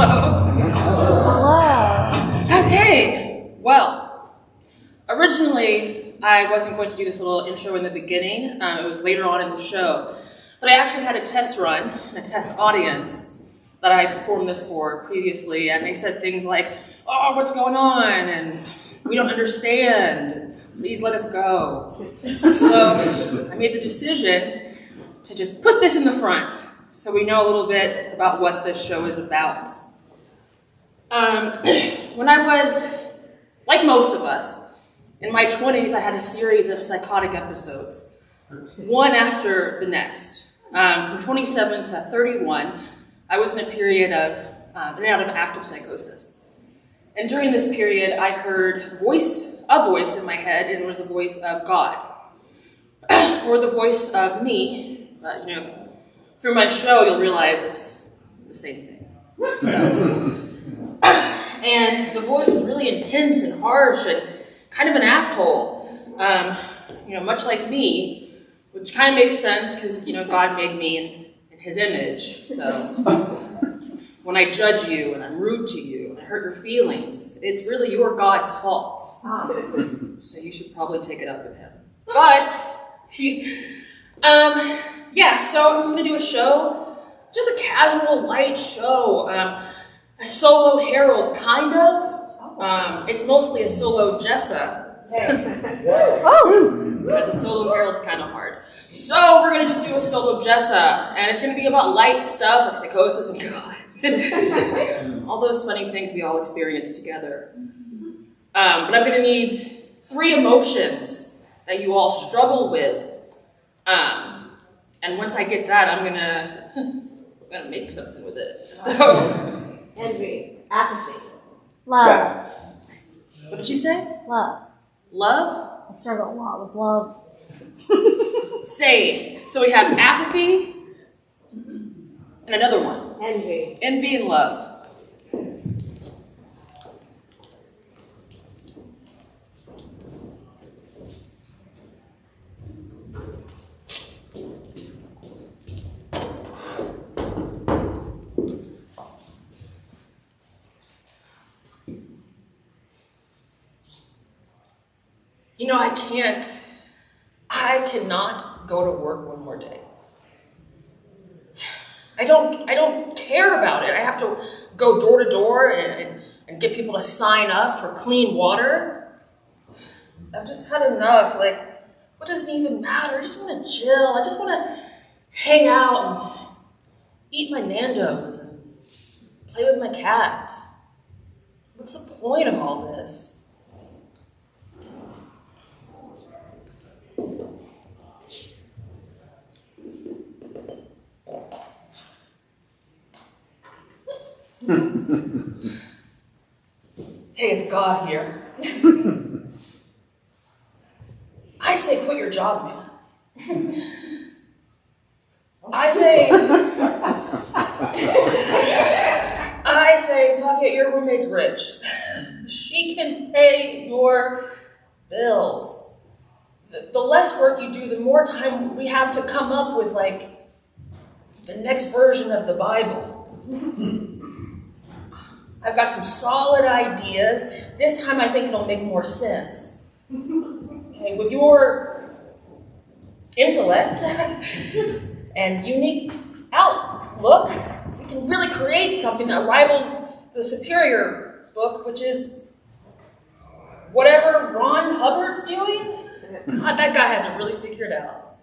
Hello. Okay, well, originally I wasn't going to do this little intro in the beginning. It was later on in the show. But I actually had a test run and a test audience that I performed this for previously, and they said things like, "Oh, what's going on?" and "We don't understand. Please let us go." So I made the decision to just put this in the front so we know a little bit about what this show is about. When I was, like most of us, in my 20s, I had a series of psychotic episodes, one after the next. From 27 to 31, I was in a period of in and out of active psychosis. And during this period, I heard a voice in my head, and it was the voice of God, or the voice of me. Through my show, you'll realize it's the same thing. So, and the voice was really intense and harsh and kind of an asshole, much like me, which kind of makes sense because, God made me in his image. So when I judge you and I'm rude to you and I hurt your feelings, it's really your God's fault. So you should probably take it up with him. But, so I'm just going to do a show, just a casual, light show, a solo Harold, kind of. It's mostly a solo Jessa. Because a solo Harold's kind of hard. So we're going to just do a solo Jessa, and it's going to be about light stuff like psychosis and God. All those funny things we all experience together. But I'm going to need 3 emotions that you all struggle with. And once I get that, I'm gonna make something with it. So, envy, apathy, love. What did you say? Love. Love? I struggle a lot with love. Same. So we have apathy and another one. Envy. Envy and love. I cannot go to work one more day. I don't care about it. I have to go door to door and get people to sign up for clean water. I've just had enough. What does it even matter? I just want to chill. I just want to hang out and eat my Nando's and play with my cat. What's the point of all this? Hey, it's God here. I say quit your job, man. I say fuck it, your roommate's rich. She can pay your bills. The less work you do, the more time we have to come up with, the next version of the Bible. I've got some solid ideas. This time I think it'll make more sense. Okay, with your intellect and unique outlook, we can really create something that rivals the superior book, which is whatever Ron Hubbard's doing. God, that guy hasn't really figured it out.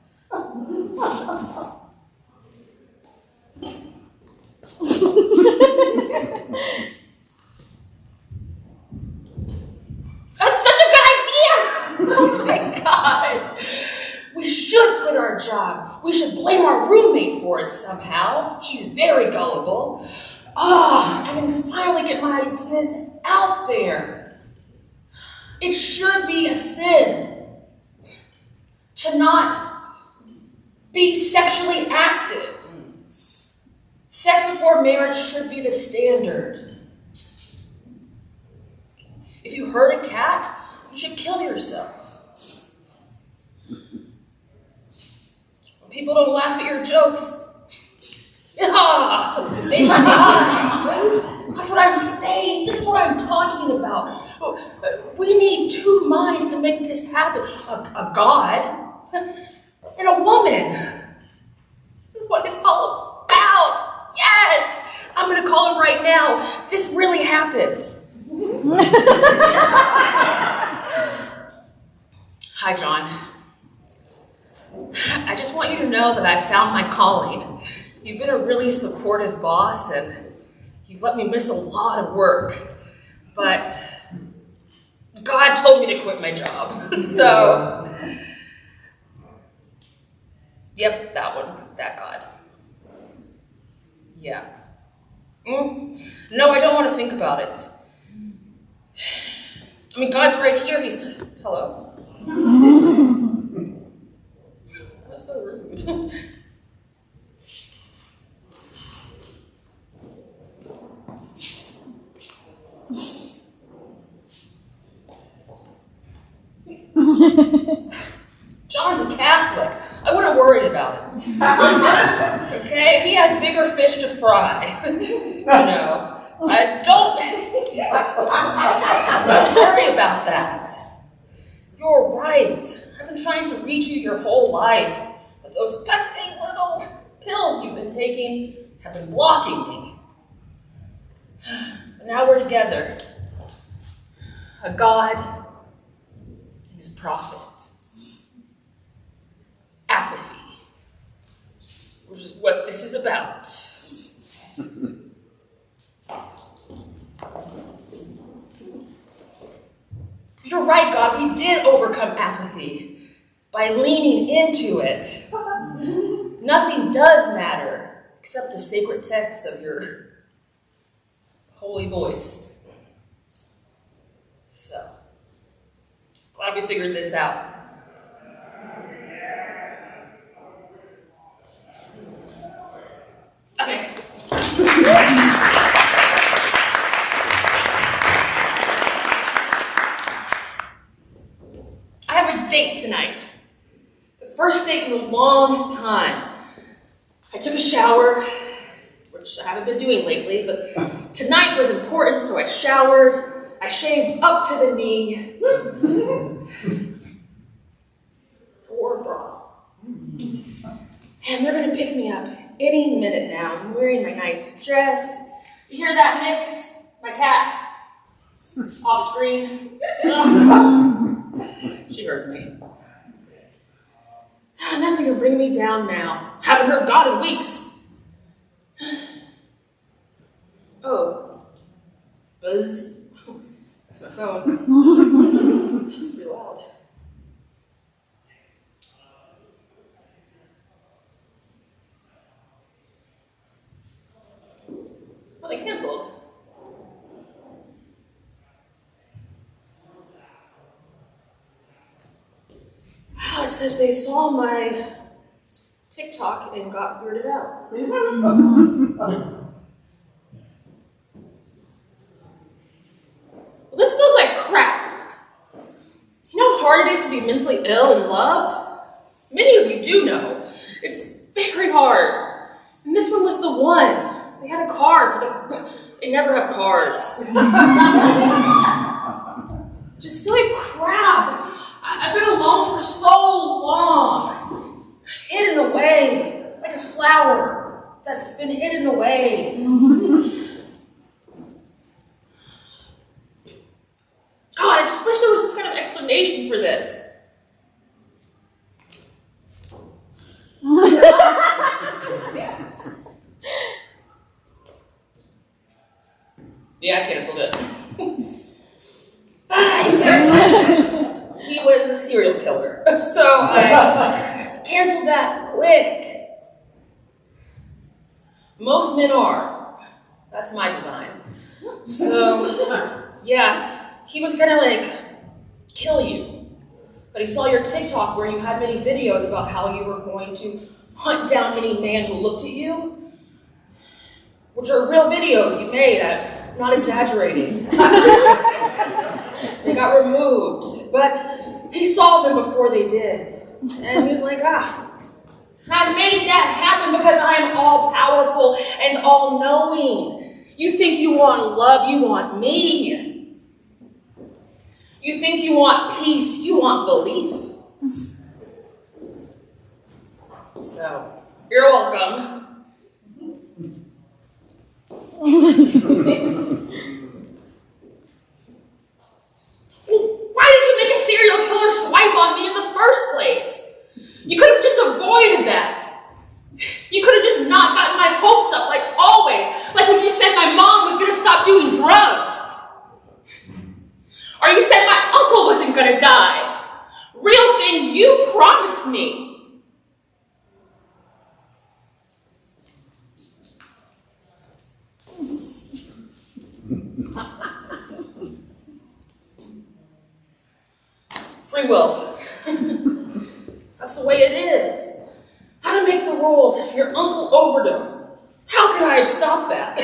That's such a good idea! Oh my God! We should quit our job. We should blame our roommate for it somehow. She's very gullible. I can finally get my ideas out there. It should be a sin to not be sexually active. Sex before marriage should be the standard. If you hurt a cat, you should kill yourself. When people don't laugh at your jokes, they should die. That's what I'm saying. This is what I'm talking about. We need two minds to make this happen. A God and a woman. This is what it's all about. Yes! I'm going to call him right now. This really happened. Hi, John. I just want you to know that I found my calling. You've been a really supportive boss, and you've let me miss a lot of work. But God told me to quit my job. So, yep, that one, that God. Yeah. No, I don't want to think about it. I mean, God's right here. He's... Hello? That's so rude. John's a Catholic. I wouldn't worry about it. Okay? He has bigger fish to fry. No. Don't worry about that. You're right. I've been trying to reach you your whole life, but those pesky little pills you've been taking have been blocking me. But now we're together. A God and his prophet. Apathy, which is what this is about. You're right, God, we did overcome apathy by leaning into it. Nothing does matter except the sacred text of your holy voice. So, glad we figured this out. Okay. I have a date tonight. The first date in a long time. I took a shower, which I haven't been doing lately, but tonight was important, so I showered. I shaved up to the knee. Wore a bra. And they're going to pick me up any minute now. I'm wearing my nice dress. You hear that, Nix? My cat. Off screen. She heard me. Nothing can bring me down now. Haven't heard God in weeks. Oh. Buzz. That's my phone. It's pretty loud. Well, they canceled. Wow, it says they saw my TikTok and got weirded out. Well, this feels like crap. You know how hard it is to be mentally ill and loved? Many of you do know. It's very hard. And this one was the one. They had a card for the... They never have cards. Just feel like crap. I've been alone for so long. Hidden away. Like a flower that's been hidden away. God, I just wish there was some kind of explanation for this. Yeah, I canceled it. He was a serial killer, so I canceled that quick. Most men are. That's my design. So, yeah, he was gonna kill you. But he saw your TikTok where you had many videos about how you were going to hunt down any man who looked at you, which are real videos you made. I'm not exaggerating. They got removed, but he saw them before they did. And he was like, I made that happen because I am all powerful and all knowing. You think you want love, you want me. You think you want peace, you want belief. So, you're welcome. Why did you make a serial killer swipe on me in the first place? You could have just avoided that. You could have just not gotten my hopes up like always. Like when you said my mom was going to stop doing drugs. Or you said my uncle wasn't going to die. Real things you promised me. Free will. That's the way it is. How to make the rules. Your uncle overdosed. How could I have stopped that?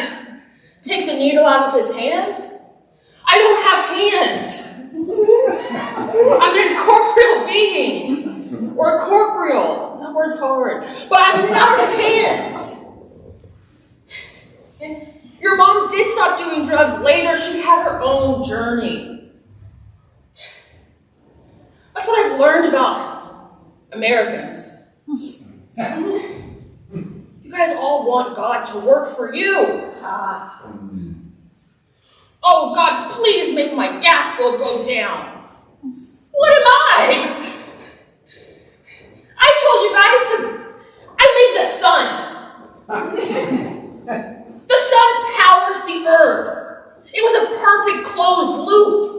Take the needle out of his hand? I don't have hands. I'm an incorporeal being. Or corporeal. That word's hard. But I'm out of hands. And your mom did stop doing drugs later. She had her own journey. That's what I've learned about Americans. You guys all want God to work for you. Oh, God, please make my gas bill go down. What am I? I told you guys to... I made the sun. The sun powers the earth. It was a perfect closed loop.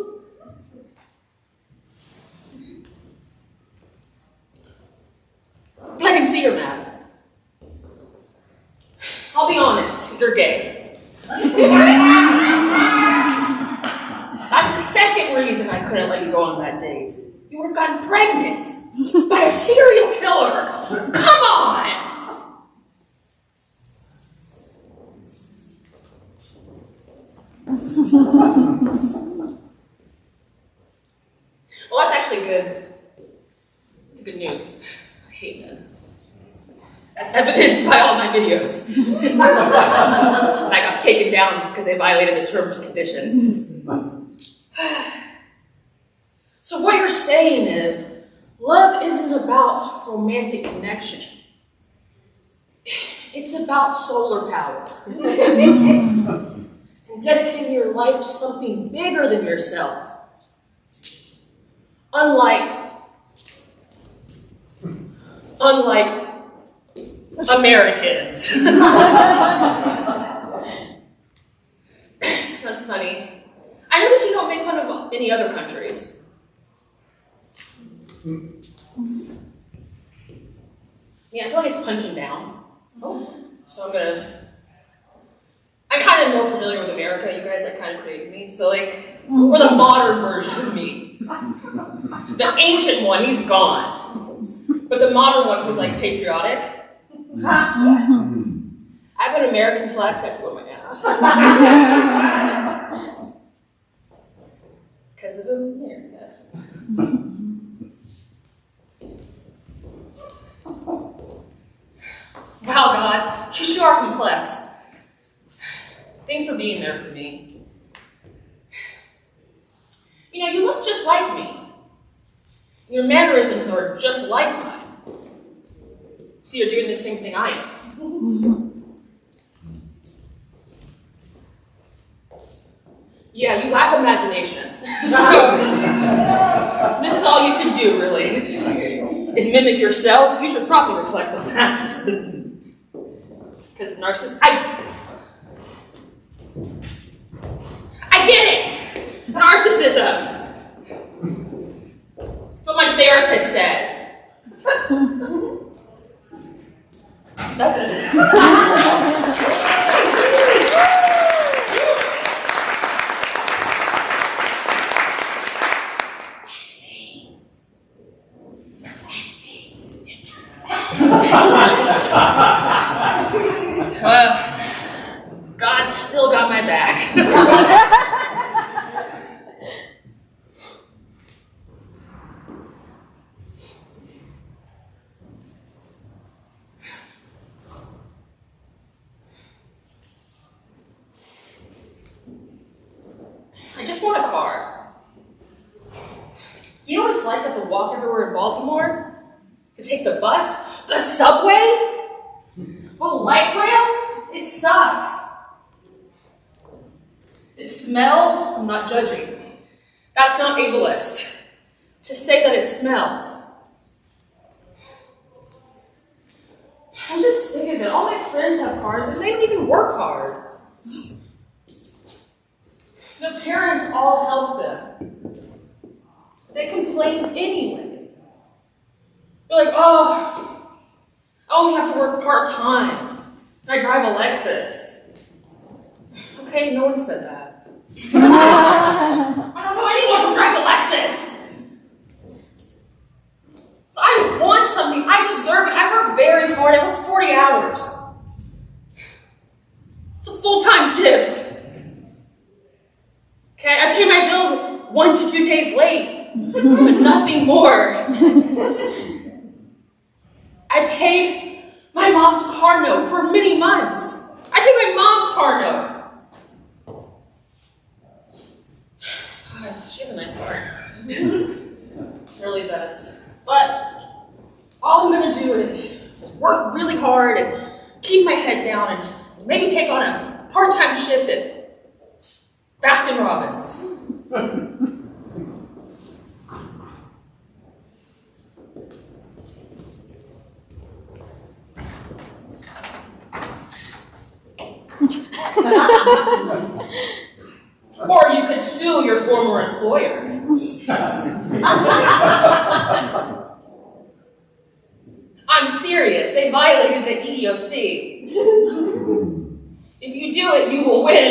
But I can see you're mad. I'll be honest, you're gay. That's the second reason I couldn't let you go on that date. You would have gotten pregnant by a serial killer. Come on! Well, that's actually good. It's good news. I hate men. As evidenced by all my videos. I got taken down because they violated the terms and conditions. So what you're saying is, love isn't about romantic connection. It's about solar power. And dedicating your life to something bigger than yourself. Unlike Americans. That's funny. I notice you don't make fun of any other countries. Yeah, I feel like it's punching down. So I'm kind of more familiar with America. You guys that kind of created me. So we're the modern version of me. The ancient one, he's gone. But the modern one who's patriotic. I have an American flag tattoo on my ass. Because of America. Wow, God, you sure are complex. Thanks for being there for me. You look just like me. Your mannerisms are just like mine. So you're doing the same thing I am. Yeah, you lack imagination. So, this is all you can do, really, is mimic yourself. You should probably reflect on that. Because narcissists, I get it! Narcissism! What my therapist said. That's it. Well, God still got my back. walk everywhere in Baltimore, to take the bus, the subway, the light rail, it sucks. It smells, I'm not judging. That's not ableist. To say that it smells. I'm just sick of it. All my friends have cars and they don't even work hard. The parents all help them. They complain anyway. They're like, oh, I only have to work part-time. I drive a Lexus. Okay, no one said that. I don't know anyone who drives a Lexus. I want something. I deserve it. I work very hard. I work 40 hours. It's a full-time shift. Okay, I pay my bills 1 to 2 days late, but nothing more. I paid my mom's car note for many months. I paid my mom's car note. She has a nice car. It really does. But all I'm going to do is work really hard and keep my head down and maybe take on a part-time shift at Baskin Robbins. Or you could sue your former employer. I'm serious. They violated the EEOC. If you do it, you will win.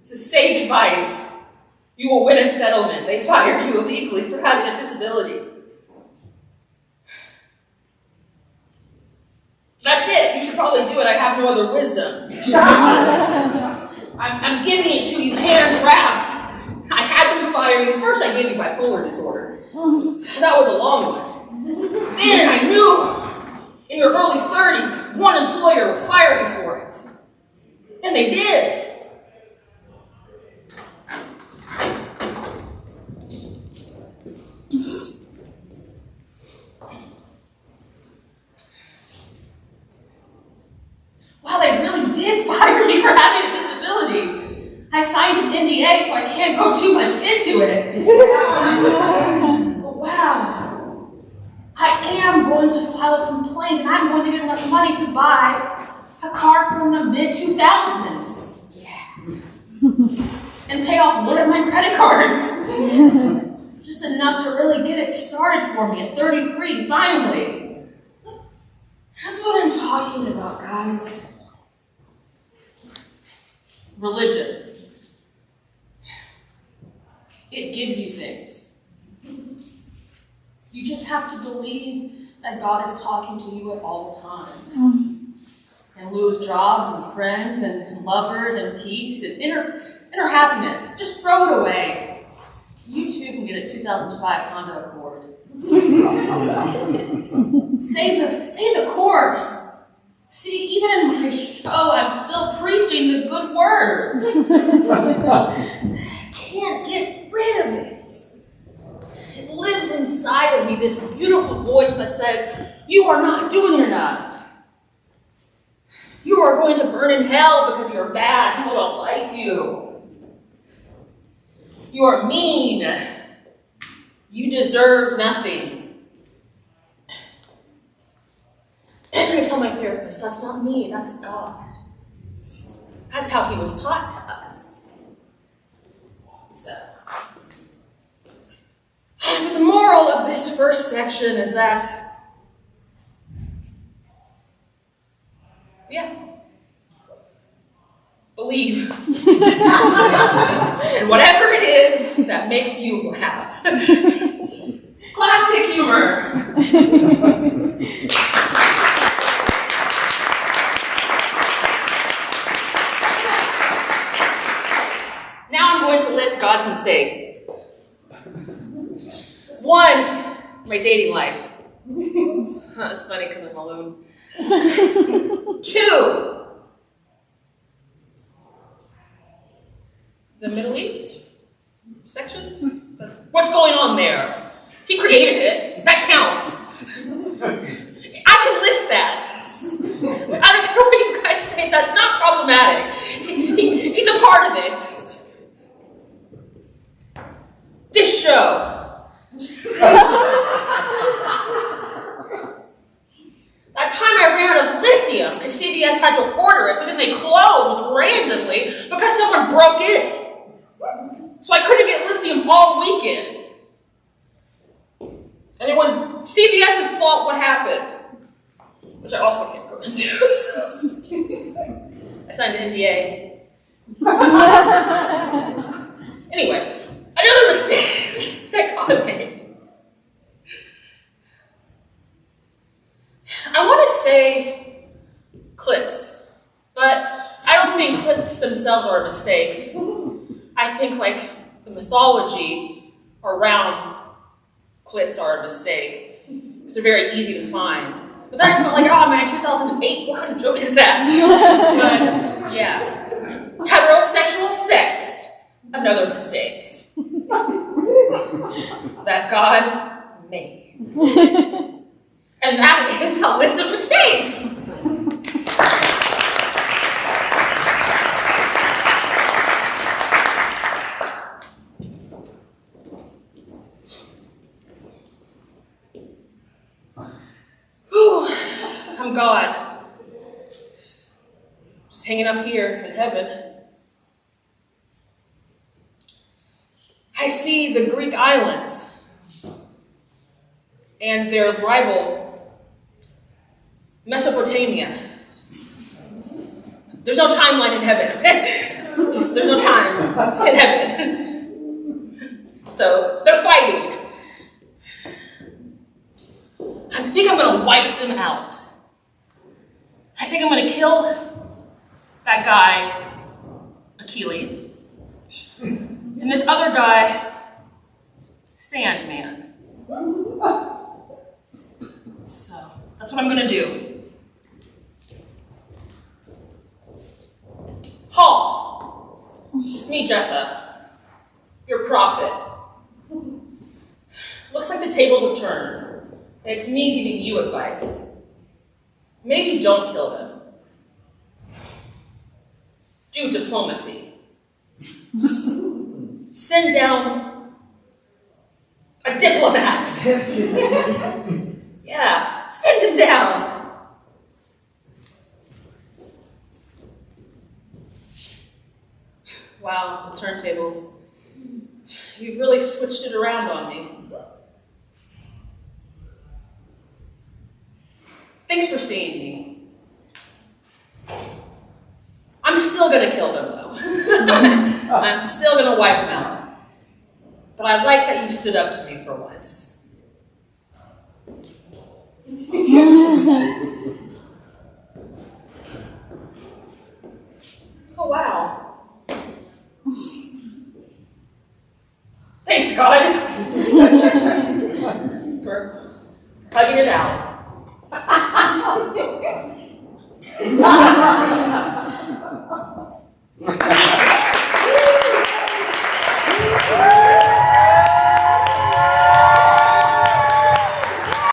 This is sage advice. You will win a settlement. They fired you illegally for having a disability. That's it. You should probably do it. I have no other wisdom. I'm giving it to you hand-wrapped. I had them fire you. First, I gave you bipolar disorder. That was a long one. Then I knew in your early 30s, one employer would fire you for it. And they did. Wow, they really did fire me for having a disability. I signed an NDA, so I can't go too much into it. But wow. I am going to file a complaint, and I'm going to get enough money to buy a car from the mid-2000s. Yeah. And pay off one of my credit cards. Just enough to really get it started for me at 33, finally. That's what I'm talking about, guys. Religion. It gives you things. You just have to believe that God is talking to you at all times. And lose jobs and friends and lovers and peace and inner happiness. Just throw it away. You too can get a 2005 Honda Accord. Stay the course. See, even in my show, I'm still preaching the good word. I can't get rid of it. It lives inside of me, this beautiful voice that says, you are not doing enough. You are going to burn in hell because you're bad. People don't like you. You are mean. You deserve nothing. I tell my therapist, that's not me, that's God. That's how he was taught to us. So, the moral of this first section is that, believe. And whatever it is that makes you laugh. Classic humor. Now I'm going to list God's mistakes. 1, my dating life. It's funny because I'm alone. 2, the Middle East sections. What's going on there? created it. That counts. I can list that. I don't care what you guys say. That's not problematic. He's a part of it. This show. That time I ran out of lithium because CVS had to order it, but then they closed randomly because someone broke in. So I couldn't get lithium all weekend. And it was CVS's fault what happened. Which I also can't go into. So. I signed an NDA. Anyway, another mistake that God made. I want to say clits, but I don't think clits themselves are a mistake. I think like the mythology around clits are a mistake because they're very easy to find. But then I felt like, oh man, 2008, what kind of joke is that? But yeah, heterosexual sex, another mistake that God made. And that is a list of mistakes. I'm God. Just hanging up here in heaven. I see the Greek islands and their rival Mesopotamia. There's no timeline in heaven, okay? There's no time in heaven. So they're fighting. I think I'm going to wipe them out. I think I'm going to kill that guy, Achilles, and this other guy, Sandman. So that's what I'm going to do. Halt! It's me, Jessa, your prophet. Looks like the tables have turned, and it's me giving you advice. Maybe don't kill them. Do diplomacy. Send down a diplomat. Yeah, send him down. Wow, the turntables. You've really switched it around on me. Thanks for seeing me. I'm still gonna kill them though. I'm still gonna wipe them out. But I like that you stood up to me for once. Oh wow. Thanks, God, for hugging it out.